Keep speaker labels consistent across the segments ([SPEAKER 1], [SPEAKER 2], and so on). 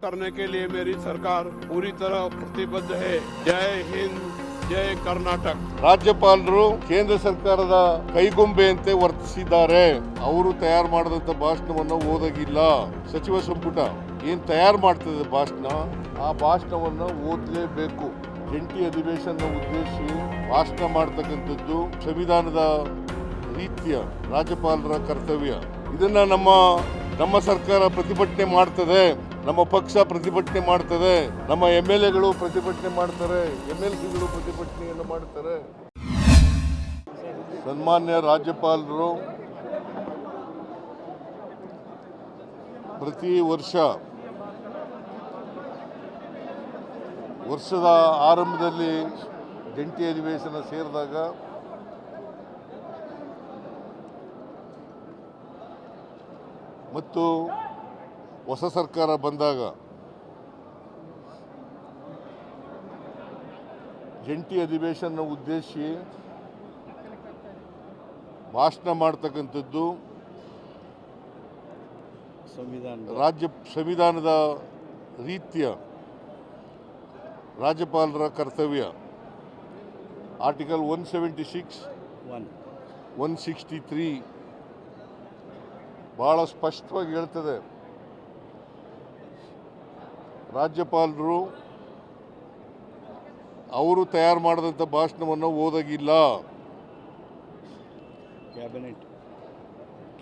[SPEAKER 1] करने के लिए मेरी सरकार पूरी तरह प्रतिबद्ध है। जय हिंद, जय कर्नाटक।
[SPEAKER 2] ರಾಜ್ಯಪಾಲರು ಕೇಂದ್ರ ಸರ್ಕಾರದ ಕೈಗೊಂಬೆಯಂತೆ ವರ್ತಿಸಿದ್ದಾರೆ. ಅವರು ತಯಾರು ಮಾಡಿದಂತ ಭಾಷಣವನ್ನು ಓದಾಗಿಲ್ಲ. ಸಚಿವ ಸಂಪುಟ ಏನ್ ತಯಾರು ಮಾಡ್ತದೆ ಭಾಷಣ, ಆ ಭಾಷಣವನ್ನು ಓದಲೇಬೇಕು. ಜಂಟಿ ಅಧಿವೇಶನ ಉದ್ದೇಶಿಸಿ ಭಾಷಣ ಮಾಡ್ತಕ್ಕಂಥದ್ದು ಸಂವಿಧಾನದ ರೀತಿಯ ರಾಜ್ಯಪಾಲರ ಕರ್ತವ್ಯ. ಇದನ್ನ ನಮ್ಮ ಸರ್ಕಾರ ಪ್ರತಿಭಟನೆ ಮಾಡ್ತದೆ, ನಮ್ಮ ಪಕ್ಷ ಪ್ರತಿಭಟನೆ ಮಾಡ್ತದೆ, ನಮ್ಮ MLAಗಳು ಪ್ರತಿಭಟನೆ ಮಾಡ್ತಾರೆ, MLCಗಳು ಪ್ರತಿಭಟನೆಯನ್ನು ಮಾಡ್ತಾರೆ. ಸನ್ಮಾನ್ಯ ರಾಜ್ಯಪಾಲರು ಪ್ರತಿ ವರ್ಷದ ಆರಂಭದಲ್ಲಿ ಜಂಟಿ ಅಧಿವೇಶನ ಸೇರಿದಾಗ ಮತ್ತು ಹೊಸ ಸರ್ಕಾರ ಬಂದಾಗ ಜಂಟಿ ಅಧಿವೇಶನ ಉದ್ದೇಶಿಸಿ ಭಾಷಣ ಮಾಡ್ತಕ್ಕಂಥದ್ದು ಸಂವಿಧಾನದ ರೀತಿಯ ರಾಜ್ಯಪಾಲರ ಕರ್ತವ್ಯ. ಆರ್ಟಿಕಲ್ 176, 163 ಬಹಳ ಸ್ಪಷ್ಟವಾಗಿ ಹೇಳ್ತದೆ, ರಾಜ್ಯಪಾಲರು ಅವರು ತಯಾರು ಮಾಡಿದಂಥ ಭಾಷಣವನ್ನು ಓದಾಗಿಲ್ಲ.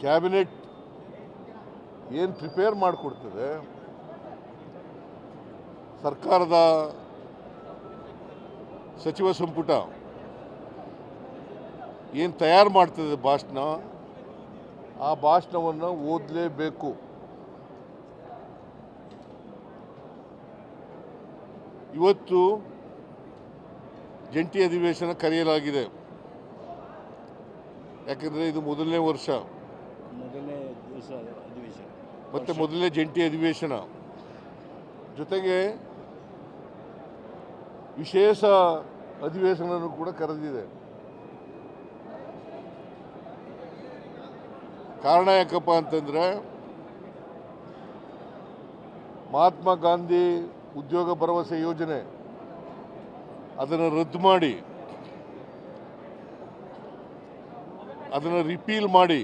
[SPEAKER 2] ಕ್ಯಾಬಿನೆಟ್ ಏನು ಪ್ರಿಪೇರ್ ಮಾಡಿಕೊಡ್ತದೆ, ಸರ್ಕಾರದ ಸಚಿವ ಸಂಪುಟ ಏನು ತಯಾರು ಮಾಡ್ತದೆ ಭಾಷಣ, ಆ ಭಾಷಣವನ್ನು ಓದಲೇಬೇಕು. ಇವತ್ತು ಜಂಟಿ ಅಧಿವೇಶನ ಕರೆಯಲಾಗಿದೆ. ಯಾಕೆಂದರೆ ಇದು ಮೊದಲನೇ ವರ್ಷ, ಮತ್ತೆ ಮೊದಲನೇ ಜಂಟಿ ಅಧಿವೇಶನ. ಜೊತೆಗೆ ವಿಶೇಷ ಅಧಿವೇಶನವನ್ನು ಕೂಡ ಕರೆದಿದೆ. ಕಾರಣ ಯಾಕಪ್ಪ ಅಂತಂದರೆ, ಮಹಾತ್ಮ ಗಾಂಧಿ ಉದ್ಯೋಗ ಭರವಸೆ ಯೋಜನೆ ಅದನ್ನು ರದ್ದು ಮಾಡಿ, ಅದನ್ನು ರಿಪೀಲ್ ಮಾಡಿ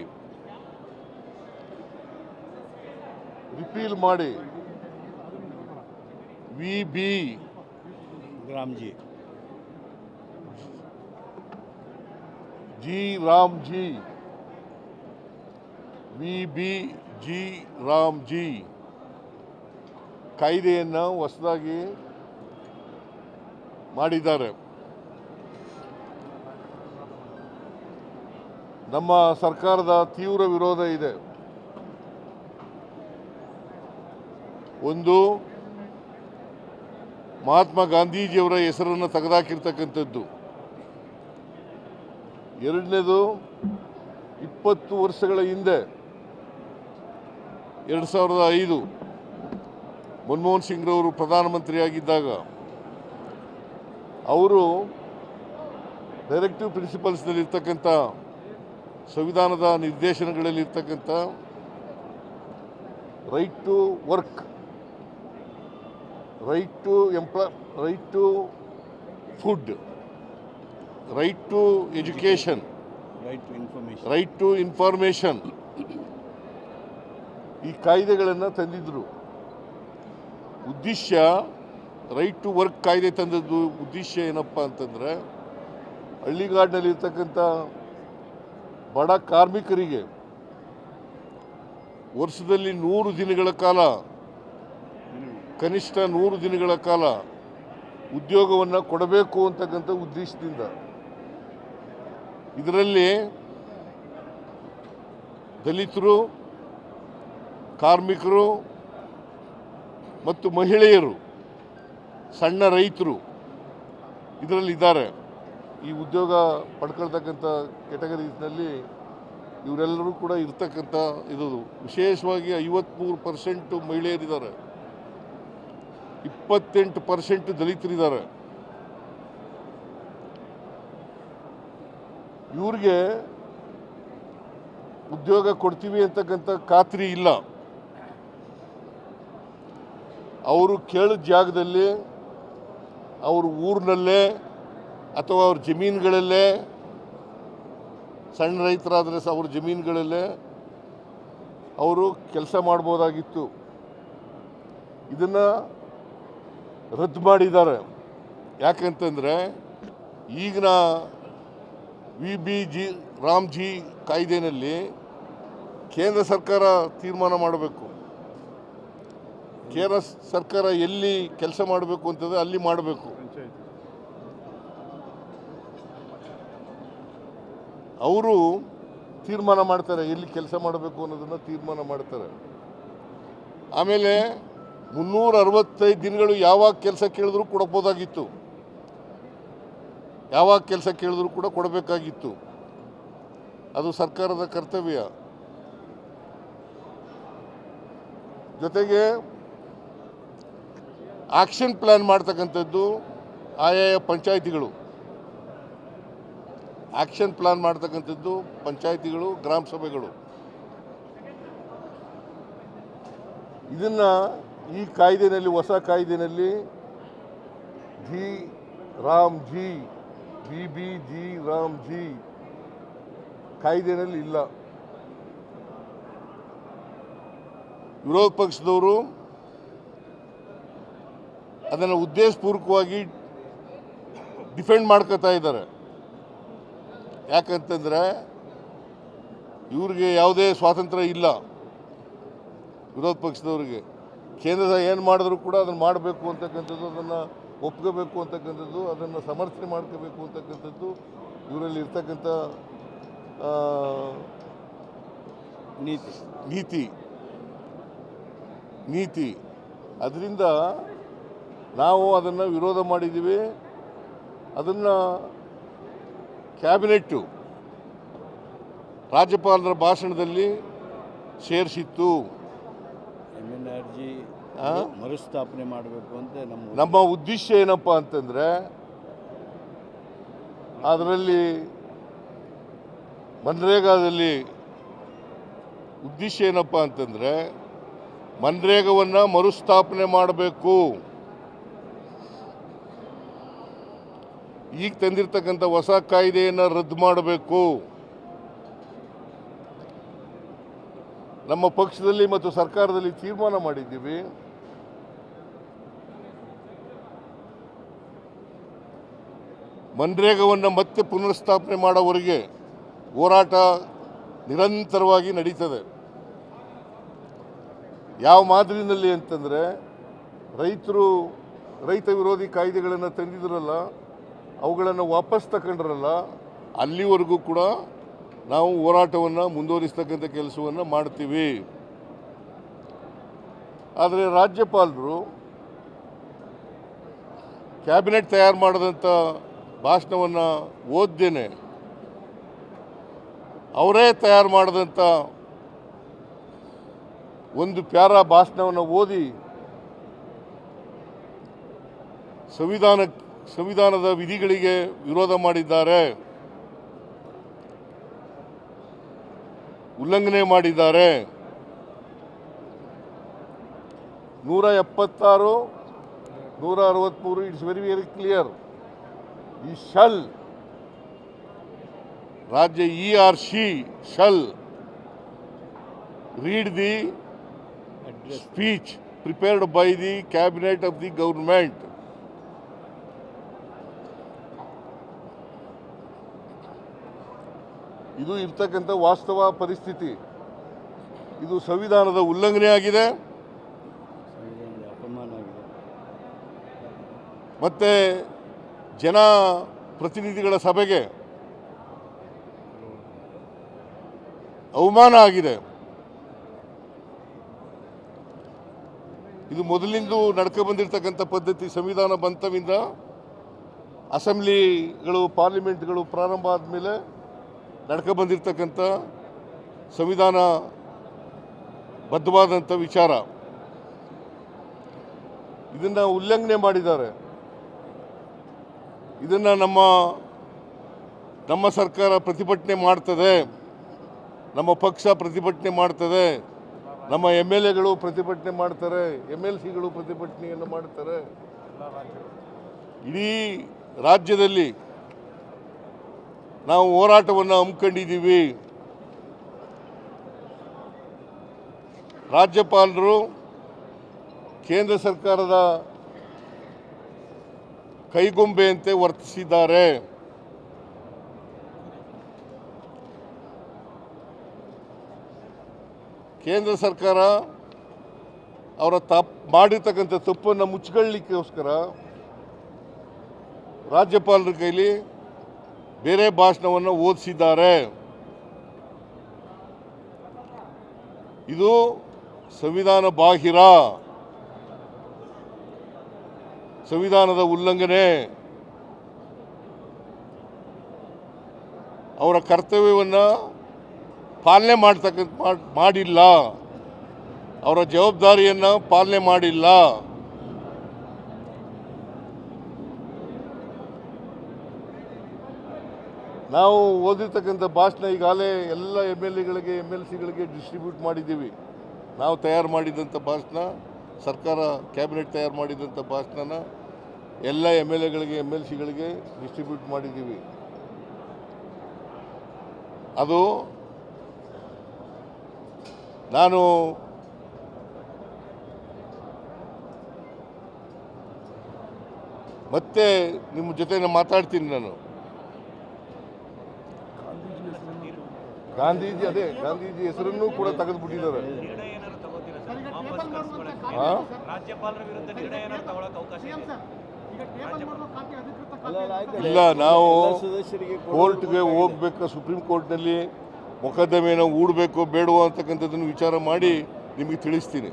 [SPEAKER 2] VB ರಾಮ್ಜಿ ಕಾಯ್ದೆಯನ್ನು ಹೊಸದಾಗಿ ಮಾಡಿದ್ದಾರೆ. ನಮ್ಮ ಸರ್ಕಾರದ ತೀವ್ರ ವಿರೋಧ ಇದೆ. ಒಂದು, ಮಹಾತ್ಮ ಗಾಂಧೀಜಿಯವರ ಹೆಸರನ್ನು ತೆಗೆದುಹಾಕಿರ್ತಕ್ಕಂಥದ್ದು. ಎರಡನೇದು, 20 ವರ್ಷಗಳ ಹಿಂದೆ 2005 ಮನಮೋಹನ್ ಸಿಂಗ್ರವರು ಪ್ರಧಾನಮಂತ್ರಿಯಾಗಿದ್ದಾಗ ಅವರು ಡೈರೆಕ್ಟಿವ್ ಪ್ರಿನ್ಸಿಪಲ್ಸ್ನಲ್ಲಿರ್ತಕ್ಕಂಥ ಸಂವಿಧಾನದ ನಿರ್ದೇಶನಗಳಲ್ಲಿರ್ತಕ್ಕಂಥ right to work, right to food, right to education, right to information, ಈ ಕಾಯ್ದೆಗಳನ್ನು ತಂದಿದ್ದರು. ಉದ್ದೇಶ, ರೈಟ್ ಟು ವರ್ಕ್ ಕಾಯ್ದೆ ತಂದದ್ದು ಉದ್ದೇಶ ಏನಪ್ಪ ಅಂತಂದರೆ, ಹಳ್ಳಿಗಾಡಿನಲ್ಲಿರ್ತಕ್ಕಂಥ ಬಡ ಕಾರ್ಮಿಕರಿಗೆ ವರ್ಷದಲ್ಲಿ 100 ದಿನಗಳ ಕಾಲ, ಕನಿಷ್ಠ 100 ದಿನಗಳ ಕಾಲ ಉದ್ಯೋಗವನ್ನು ಕೊಡಬೇಕು ಅಂತಕ್ಕಂಥ ಉದ್ದೇಶದಿಂದ. ಇದರಲ್ಲಿ ದಲಿತರು, ಕಾರ್ಮಿಕರು ಮತ್ತು ಮಹಿಳೆಯರು, ಸಣ್ಣ ರೈತರು ಇದರಲ್ಲಿದ್ದಾರೆ. ಈ ಉದ್ಯೋಗ ಪಡ್ಕೊಳ್ತಕ್ಕಂಥ ಕೆಟಗರೀಸ್ನಲ್ಲಿ ಇವರೆಲ್ಲರೂ ಕೂಡ ಇರ್ತಕ್ಕಂಥ ಇದು. ವಿಶೇಷವಾಗಿ 53% ಮಹಿಳೆಯರಿದ್ದಾರೆ, 28% ದಲಿತರಿದ್ದಾರೆ. ಇವ್ರಿಗೆ ಉದ್ಯೋಗ ಕೊಡ್ತೀವಿ ಅಂತಕ್ಕಂಥ ಖಾತ್ರಿ ಇಲ್ಲ. ಅವರು ಕೇಳಿದ ಜಾಗದಲ್ಲಿ ಅವ್ರ ಊರಿನಲ್ಲೇ ಅಥವಾ ಅವ್ರ ಜಮೀನುಗಳಲ್ಲೇ, ಸಣ್ಣ ರೈತರಾದರೆ ಅವ್ರ ಜಮೀನುಗಳಲ್ಲೇ ಅವರು ಕೆಲಸ ಮಾಡ್ಬೋದಾಗಿತ್ತು. ಇದನ್ನು ರದ್ದು ಮಾಡಿದ್ದಾರೆ. ಯಾಕಂತಂದರೆ ಈಗಿನ VBG ರಾಮ್ಜಿ ಕಾಯ್ದೆನಲ್ಲಿ ಕೇಂದ್ರ ಸರ್ಕಾರ ತೀರ್ಮಾನ ಮಾಡಬೇಕು. ಕೇಂದ್ರ ಸರ್ಕಾರ ಎಲ್ಲಿ ಕೆಲಸ ಮಾಡಬೇಕು ಅಂತಂದರೆ ಅಲ್ಲಿ ಮಾಡಬೇಕು. ಅವರು ತೀರ್ಮಾನ ಮಾಡ್ತಾರೆ ಎಲ್ಲಿ ಕೆಲಸ ಮಾಡಬೇಕು ಅನ್ನೋದನ್ನು ತೀರ್ಮಾನ ಮಾಡ್ತಾರೆ. ಆಮೇಲೆ 365 ದಿನಗಳು ಯಾವಾಗ ಕೆಲಸ ಕೇಳಿದ್ರು ಕೊಡಬಹುದಾಗಿತ್ತು, ಯಾವಾಗ ಕೆಲಸ ಕೇಳಿದ್ರು ಕೂಡ ಕೊಡಬೇಕಾಗಿತ್ತು. ಅದು ಸರ್ಕಾರದ ಕರ್ತವ್ಯ. ಜೊತೆಗೆ ಆಕ್ಷನ್ ಪ್ಲ್ಯಾನ್ ಮಾಡ್ತಕ್ಕಂಥದ್ದು ಆಯಾಯ ಪಂಚಾಯಿತಿಗಳು, ಆಕ್ಷನ್ ಪ್ಲ್ಯಾನ್ ಮಾಡ್ತಕ್ಕಂಥದ್ದು ಪಂಚಾಯಿತಿಗಳು, ಗ್ರಾಮ ಸಭೆಗಳು. ಇದನ್ನು ಈ ಕಾಯ್ದೆನಲ್ಲಿ, ಹೊಸ ಕಾಯ್ದೆನಲ್ಲಿ ರಾಮ್ಜಿ VBG ರಾಮ್ಜಿ ಕಾಯ್ದೆನಲ್ಲಿ ಇಲ್ಲ. ವಿರೋಧ ಪಕ್ಷದವರು ಅದನ್ನು ಉದ್ದೇಶಪೂರ್ವಕವಾಗಿ ಡಿಫೆಂಡ್ ಮಾಡ್ಕೋತಾ ಇದ್ದಾರೆ. ಯಾಕಂತಂದರೆ ಇವ್ರಿಗೆ ಯಾವುದೇ ಸ್ವಾತಂತ್ರ್ಯ ಇಲ್ಲ. ವಿರೋಧ ಪಕ್ಷದವ್ರಿಗೆ ಕೇಂದ್ರ ಏನು ಮಾಡಿದ್ರು ಕೂಡ ಅದನ್ನು ಮಾಡಬೇಕು ಅಂತಕ್ಕಂಥದ್ದು, ಅದನ್ನು ಒಪ್ಕೋಬೇಕು ಅಂತಕ್ಕಂಥದ್ದು, ಅದನ್ನು ಸಮರ್ಥನೆ ಮಾಡ್ಕೋಬೇಕು ಅಂತಕ್ಕಂಥದ್ದು ಇವರಲ್ಲಿ ಇರ್ತಕ್ಕಂಥ ನೀತಿ. ಅದರಿಂದ ನಾವು ಅದನ್ನು ವಿರೋಧ ಮಾಡಿದ್ದೀವಿ. ಅದನ್ನು ಕ್ಯಾಬಿನೆಟ್ಟು ರಾಜ್ಯಪಾಲರ ಭಾಷಣದಲ್ಲಿ ಸೇರಿಸಿತ್ತು.
[SPEAKER 3] ಮರುಸ್ಥಾಪನೆ ಮಾಡಬೇಕು ಅಂತ
[SPEAKER 2] ನಮ್ಮ ಉದ್ದೇಶ ಏನಪ್ಪ ಅಂತಂದರೆ, ಅದರಲ್ಲಿ ಮನ್ರೇಗಾದಲ್ಲಿ ಉದ್ದೇಶ ಏನಪ್ಪ ಅಂತಂದರೆ ಮನ್ರೇಗವನ್ನು ಮರುಸ್ಥಾಪನೆ ಮಾಡಬೇಕು. ಈಗ ತಂದಿರತಕ್ಕಂಥ ಹೊಸ ಕಾಯ್ದೆಯನ್ನು ರದ್ದು ಮಾಡಬೇಕು. ನಮ್ಮ ಪಕ್ಷದಲ್ಲಿ ಮತ್ತು ಸರ್ಕಾರದಲ್ಲಿ ತೀರ್ಮಾನ ಮಾಡಿದ್ದೀವಿ. ಮನ್ರೇಗವನ್ನು ಮತ್ತೆ ಪುನರ್ಸ್ಥಾಪನೆ ಮಾಡೋವರೆಗೆ ಹೋರಾಟ ನಿರಂತರವಾಗಿ ನಡೀತದೆ. ಯಾವ ಮಾದರಿನಲ್ಲಿ ಅಂತಂದರೆ, ರೈತ ವಿರೋಧಿ ಕಾಯ್ದೆಗಳನ್ನು ತಂದಿದ್ರಲ್ಲ, ಅವುಗಳನ್ನು ವಾಪಸ್ ತಗೊಂಡ್ರಲ್ಲ, ಅಲ್ಲಿವರೆಗೂ ಕೂಡ ನಾವು ಹೋರಾಟವನ್ನು ಮುಂದುವರಿಸ್ತಕ್ಕಂಥ ಕೆಲಸವನ್ನು ಮಾಡ್ತೀವಿ. ಆದರೆ ರಾಜ್ಯಪಾಲರು ಕ್ಯಾಬಿನೆಟ್ ತಯಾರು ಮಾಡಿದಂಥ ಭಾಷಣವನ್ನು ಓದ್ದೇನೆ ಅವರೇ ತಯಾರು ಮಾಡಿದಂಥ ಒಂದು ಪ್ಯಾರಾ ಭಾಷಣವನ್ನು ಓದಿ ಸಂವಿಧಾನದ ವಿಧಿಗಳಿಗೆ ವಿರೋಧ ಮಾಡಿದ್ದಾರೆ, ಉಲ್ಲಂಘನೆ ಮಾಡಿದ್ದಾರೆ. 176, 163 ಇಟ್ಸ್ ವೆರಿ ವೆರಿ ಕ್ಲಿಯರ್. ಈ ಶಲ್ राज्य ERC shall read the speech prepared by the cabinet of the government. ಇದು ಇರ್ತಕ್ಕಂಥ ವಾಸ್ತವ ಪರಿಸ್ಥಿತಿ. ಇದು ಸಂವಿಧಾನದ ಉಲ್ಲಂಘನೆ ಆಗಿದೆ. ಮತ್ತೆ ಜನ ಪ್ರತಿನಿಧಿಗಳ ಸಭೆಗೆ ಅವಮಾನ ಆಗಿದೆ. ಇದು ಮೊದಲಿಂದ ನಡ್ಕೊ ಬಂದಿರತಕ್ಕಂಥ ಪದ್ಧತಿ. ಸಂವಿಧಾನ ಬಂತವಿಂದ ಅಸೆಂಬ್ಲಿಗಳು, ಪಾರ್ಲಿಮೆಂಟ್ಗಳು ಪ್ರಾರಂಭ ಆದಮೇಲೆ ನಡ್ಕೊ ಬಂದಿರತಕ್ಕಂಥ ಸಂವಿಧಾನ ಬದ್ಧವಾದಂಥ ವಿಚಾರ. ಇದನ್ನು ಉಲ್ಲಂಘನೆ ಮಾಡಿದ್ದಾರೆ. ಇದನ್ನು ನಮ್ಮ ಸರ್ಕಾರ ಪ್ರತಿಭಟನೆ ಮಾಡ್ತದೆ, ನಮ್ಮ ಪಕ್ಷ ಪ್ರತಿಭಟನೆ ಮಾಡ್ತದೆ. ನಮ್ಮ MLAಗಳು ಪ್ರತಿಭಟನೆ ಮಾಡ್ತಾರೆ, MLCಗಳು ಪ್ರತಿಭಟನೆಯನ್ನು ಮಾಡ್ತಾರೆ. ಇಡೀ ರಾಜ್ಯದಲ್ಲಿ ನಾವು ಹೋರಾಟವನ್ನು ಹಮ್ಮಿಕೊಂಡಿದ್ದೀವಿ. ರಾಜ್ಯಪಾಲರು ಕೇಂದ್ರ ಸರ್ಕಾರದ ಕೈಗೊಂಬೆಯಂತೆ ವರ್ತಿಸಿದ್ದಾರೆ. ಕೇಂದ್ರ ಸರ್ಕಾರ ಅವರ ಮಾಡಿರ್ತಕ್ಕಂಥ ತಪ್ಪನ್ನು ಮುಚ್ಚಿಕೊಳ್ಳಲಿಕ್ಕೋಸ್ಕರ ರಾಜ್ಯಪಾಲರ ಕೈಲಿ ಬೇರೆ ಭಾಷಣವನ್ನು ಓದಿಸಿದ್ದಾರೆ. ಇದು ಸಂವಿಧಾನ ಬಾಹಿರ, ಸಂವಿಧಾನದ ಉಲ್ಲಂಘನೆ. ಅವರ ಕರ್ತವ್ಯವನ್ನು ಪಾಲನೆ ಮಾಡಿಲ್ಲ, ಅವರ ಜವಾಬ್ದಾರಿಯನ್ನು ಪಾಲನೆ ಮಾಡಿಲ್ಲ. ನಾವು ಓದಿರ್ತಕ್ಕಂಥ ಭಾಷಣ ಈಗಾಗಲೇ ಎಲ್ಲ MLAಗಳಿಗೆ MLCಗಳಿಗೆ ಡಿಸ್ಟ್ರಿಬ್ಯೂಟ್ ಮಾಡಿದ್ದೀವಿ. ನಾವು ತಯಾರು ಮಾಡಿದಂಥ ಭಾಷಣ, ಸರ್ಕಾರ ಕ್ಯಾಬಿನೆಟ್ ತಯಾರು ಮಾಡಿದಂಥ ಭಾಷಣನ ಎಲ್ಲ MLAಗಳಿಗೆ MLCಗಳಿಗೆ ಡಿಸ್ಟ್ರಿಬ್ಯೂಟ್ ಮಾಡಿದ್ದೀವಿ. ಅದು ನಾನು ಮತ್ತೆ ನಿಮ್ಮ ಜೊತೆ ಮಾತಾಡ್ತೀನಿ. ನಾನು ಗಾಂಧೀಜಿ ಹೆಸರನ್ನು ಕೂಡ ತೆಗೆದುಬಿಟ್ಟಿದ್ದಾರೆ. ಇಲ್ಲ, ನಾವು ಕೋರ್ಟ್ಗೆ ಹೋಗ್ಬೇಕು, ಸುಪ್ರೀಂ ಕೋರ್ಟ್ನಲ್ಲಿ ಮೊಕದ್ದಮೆಯನ್ನು ಹೂಡಬೇಕು ಬೇಡವೋ ಅಂತಕ್ಕಂಥದ್ದನ್ನು ವಿಚಾರ ಮಾಡಿ ನಿಮಗೆ ತಿಳಿಸ್ತೀನಿ.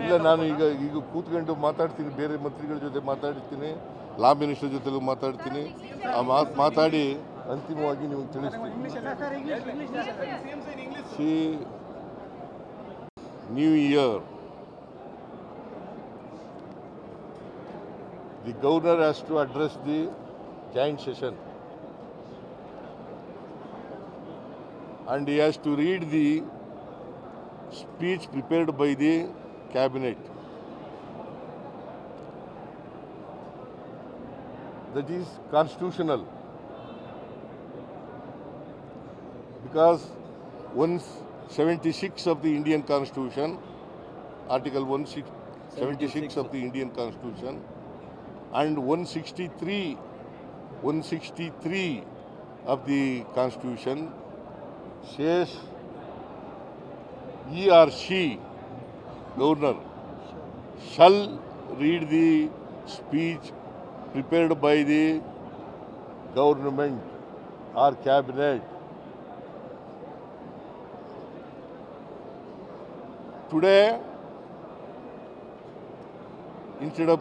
[SPEAKER 2] ಇಲ್ಲ, ನಾನು ಈಗ ಕೂತ್ಕೊಂಡು ಮಾತಾಡ್ತೀನಿ, ಬೇರೆ ಮಂತ್ರಿಗಳ ಜೊತೆ ಮಾತಾಡ್ತೀನಿ, ಲಾ ಮಿನಿಸ್ಟರ್ ಜೊತೆಲೂ ಮಾತಾಡ್ತೀನಿ. ಮಾತಾಡಿ ಅಂತಿಮವಾಗಿ ನಿಮಗೆ ತಿಳಿಸ್ತೀನಿ. New year, the governor has to address the joint session and he has to read the speech prepared by the cabinet. That is constitutional because 176 of the Indian Constitution, Article 176 of the Indian Constitution and 163 of the Constitution says he or she, governor, shall read the speech prepared by the government or cabinet. Today, instead of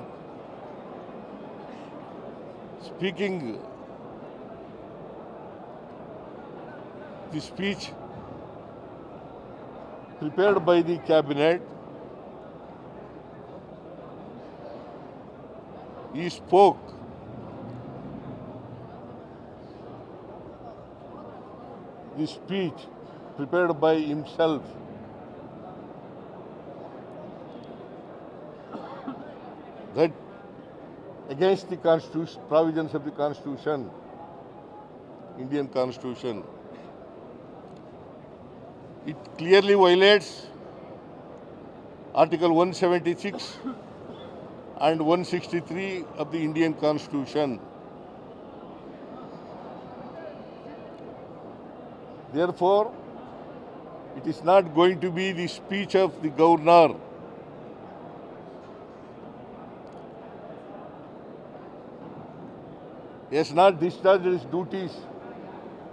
[SPEAKER 2] speaking the speech prepared by the cabinet, he spoke the speech prepared by himself. That against the constitution, provisions of the Constitution, Indian Constitution. It clearly violates Article 176 and 163 of the Indian Constitution. Therefore, it is not going to be the speech of the governor. He has not discharged his duties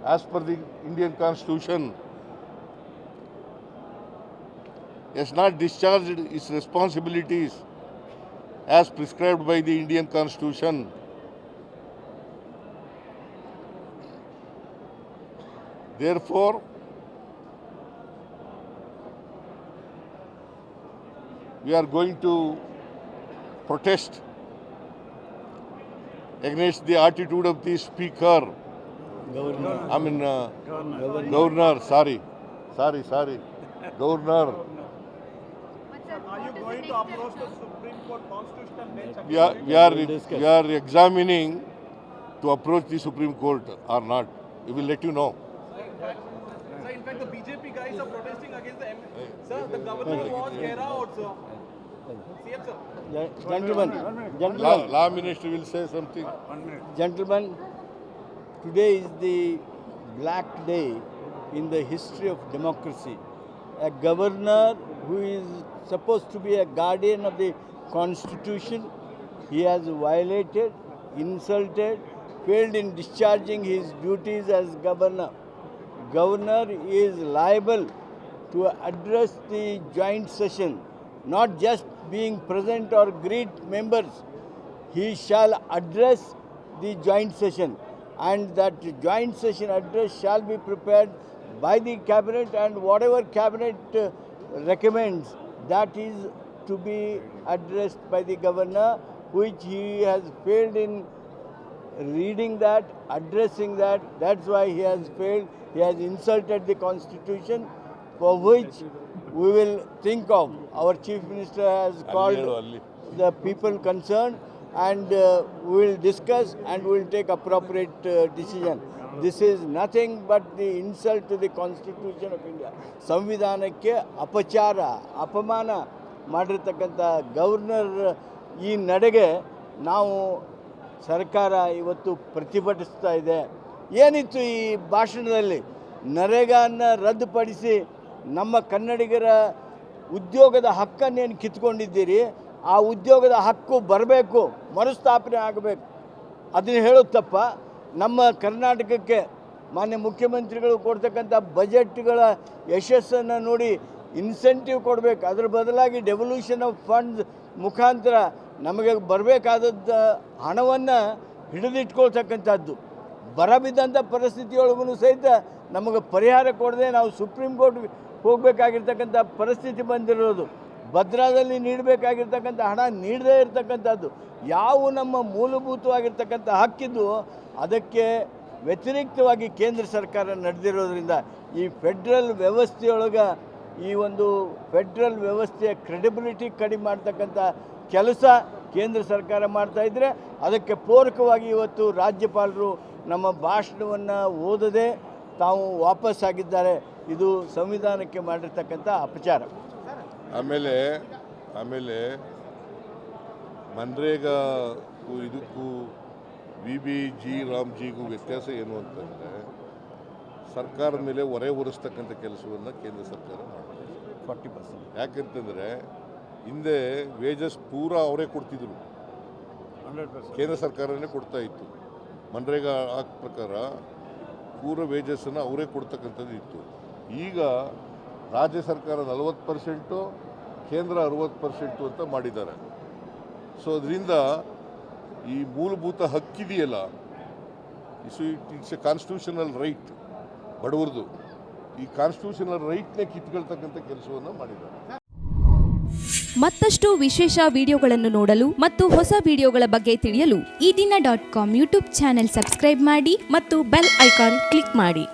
[SPEAKER 2] as per the Indian Constitution. He has not discharged his responsibilities as prescribed by the Indian Constitution. Therefore, we are going to protest against the attitude of the speaker. Governor, sorry. Governor.
[SPEAKER 4] Are you going to approach the Supreme Court constitutional bench?
[SPEAKER 2] We are examining to approach the Supreme Court or not. We will let you know.
[SPEAKER 4] Sir, in fact, the BJP guys are protesting against the Sir, the governor was carried out, sir. CM, sir.
[SPEAKER 3] Gentlemen,
[SPEAKER 2] Law Minister will say something.
[SPEAKER 3] gentlemen, today is the black day in the history of democracy. A governor who is supposed to be a guardian of the constitution, he has violated, insulted, failed in discharging his duties as governor. Governor is liable to address the joint session, not just being present or greet members. He shall address the joint session, and that joint session address shall be prepared by the cabinet, and whatever cabinet recommends, that is to be addressed by the governor, which he has failed in reading that, addressing that. That's why he has failed. He has insulted the constitution, for which we will think of. Our chief minister has called the people concerned, and we will discuss and we will take appropriate decision. This is nothing but the insult to the constitution of India. ಸಂವಿಧಾನಕ್ಕೆ ಅಪಮಾನ ಮಾಡಿರ್ತಕ್ಕಂಥ governor ಈ ನಡೆಗೆ ನಾವು ಸರ್ಕಾರ ಇವತ್ತು ಪ್ರತಿಭಟಿಸ್ತಾ ಇದೆ. ಏನಿತ್ತು ಈ ಭಾಷಣದಲ್ಲಿ? ನರೇಗಾನ ರದ್ದುಪಡಿಸಿ ನಮ್ಮ ಕನ್ನಡಿಗರ ಉದ್ಯೋಗದ ಹಕ್ಕನ್ನೇನು ಕಿತ್ಕೊಂಡಿದ್ದೀರಿ, ಆ ಉದ್ಯೋಗದ ಹಕ್ಕು ಬರಬೇಕು, ಮರುಸ್ಥಾಪನೆ ಆಗಬೇಕು. ಅದನ್ನು ಹೇಳೋದು ತಪ್ಪ? ನಮ್ಮ ಕರ್ನಾಟಕಕ್ಕೆ ಮಾನ್ಯ ಮುಖ್ಯಮಂತ್ರಿಗಳು ಕೊಡ್ತಕ್ಕಂಥ ಬಜೆಟ್ಗಳ ಯಶಸ್ಸನ್ನು ನೋಡಿ ಇನ್ಸೆಂಟಿವ್ ಕೊಡಬೇಕು. ಅದರ ಬದಲಾಗಿ ಡೆವಲ್ಯೂಷನ್ ಆಫ್ ಫಂಡ್ಸ್ ಮುಖಾಂತರ ನಮಗೆ ಬರಬೇಕಾದದ್ದು ಹಣವನ್ನು ಹಿಡಿದಿಟ್ಕೊಳ್ತಕ್ಕಂಥದ್ದು. ಬರ ಬಿದ್ದಂಥ ಪರಿಸ್ಥಿತಿಯೊಳಗೂ ಸಹಿತ ನಮಗೆ ಪರಿಹಾರ ಕೊಡದೆ ನಾವು ಸುಪ್ರೀಂ ಕೋರ್ಟ್ಗೆ ಹೋಗಬೇಕಾಗಿರ್ತಕ್ಕಂಥ ಪರಿಸ್ಥಿತಿ ಬಂದಿರೋದು. ಭದ್ರಾದಲ್ಲಿ ನೀಡಬೇಕಾಗಿರ್ತಕ್ಕಂಥ ಹಣ ನೀಡದೇ ಇರತಕ್ಕಂಥದ್ದು. ಯಾವ ನಮ್ಮ ಮೂಲಭೂತವಾಗಿರ್ತಕ್ಕಂಥ ಹಕ್ಕಿದ್ದು ಅದಕ್ಕೆ ವ್ಯತಿರಿಕ್ತವಾಗಿ ಕೇಂದ್ರ ಸರ್ಕಾರ ನಡೆದಿರೋದ್ರಿಂದ ಈ ಫೆಡ್ರಲ್ ವ್ಯವಸ್ಥೆಯೊಳಗೆ ಈ ಒಂದು ಫೆಡ್ರಲ್ ವ್ಯವಸ್ಥೆಯ ಕ್ರೆಡಿಬಿಲಿಟಿ ಕಡಿಮೆ ಮಾಡ್ತಕ್ಕಂಥ ಕೆಲಸ ಕೇಂದ್ರ ಸರ್ಕಾರ ಮಾಡ್ತಾಯಿದ್ರೆ, ಅದಕ್ಕೆ ಪೂರಕವಾಗಿ ಇವತ್ತು ರಾಜ್ಯಪಾಲರು ನಮ್ಮ ಭಾಷಣವನ್ನು ಓದದೆ ತಾವು ವಾಪಸ್ಸಾಗಿದ್ದಾರೆ. ಇದು ಸಂವಿಧಾನಕ್ಕೆ ಮಾಡಿರ್ತಕ್ಕಂಥ ಅಪಚಾರ.
[SPEAKER 2] ಆಮೇಲೆ ಮನ್ರೇಗಾಕ್ಕೂ ಇದಕ್ಕೂ VBG ರಾಮ್ಜಿಗೂ ವ್ಯತ್ಯಾಸ ಏನು ಅಂತಂದರೆ, ಸರ್ಕಾರದ ಮೇಲೆ ಹೊರೆ ಹೊರಿಸ್ತಕ್ಕಂಥ ಕೆಲಸವನ್ನು ಕೇಂದ್ರ ಸರ್ಕಾರ ಮಾಡ್ತಾರೆ
[SPEAKER 3] 40%.
[SPEAKER 2] ಯಾಕೆಂತಂದರೆ ಹಿಂದೆ ವೇಜಸ್ ಪೂರ ಅವರೇ ಕೊಡ್ತಿದ್ರು,
[SPEAKER 3] 100%.
[SPEAKER 2] ಕೇಂದ್ರ ಸರ್ಕಾರನೇ ಕೊಡ್ತಾ ಇತ್ತು. ಮನ್ರೇಗಾ ಆಕ್ಟ್ ಪ್ರಕಾರ ಪೂರ ವೇಜಸ್ಸನ್ನು ಅವರೇ ಕೊಡ್ತಕ್ಕಂಥದ್ದು ಇತ್ತು. ಈಗ ರಾಜ್ಯ ಸರ್ಕಾರ 40%, ಕೇಂದ್ರ 60% ಅಂತ ಮಾಡಿದ್ದಾರೆ. ಸೊ ಅದರಿಂದ ಈ ಮೂಲಭೂತ ಹಕ್ಕಿದೆಯಲ್ಲ, ಇಟ್ಸ್ ಎ ಕಾನ್ಸ್ಟಿಟ್ಯೂಷನಲ್ ರೈಟ್ ಬಡವರದು. ಈ ಕಾನ್ಸ್ಟಿಟ್ಯೂಷನಲ್ ರೈಟ್ನೇ ಕಿತ್ಕೊಳ್ತಕ್ಕಂಥ ಕೆಲಸವನ್ನು ಮಾಡಿದ್ದಾರೆ.
[SPEAKER 5] ಮತ್ತಷ್ಟು ವಿಶೇಷ ವಿಡಿಯೋಗಳನ್ನು ನೋಡಲು ಮತ್ತು ಹೊಸ ವಿಡಿಯೋಗಳ ಬಗ್ಗೆ ತಿಳಿಯಲು
[SPEAKER 6] ಈ ದಿನ .com ಯೂಟ್ಯೂಬ್ ಚಾನೆಲ್ ಸಬ್ಸ್ಕ್ರೈಬ್ ಮಾಡಿ
[SPEAKER 5] ಮತ್ತು ಬೆಲ್ ಐಕಾನ್ ಕ್ಲಿಕ್ ಮಾಡಿ.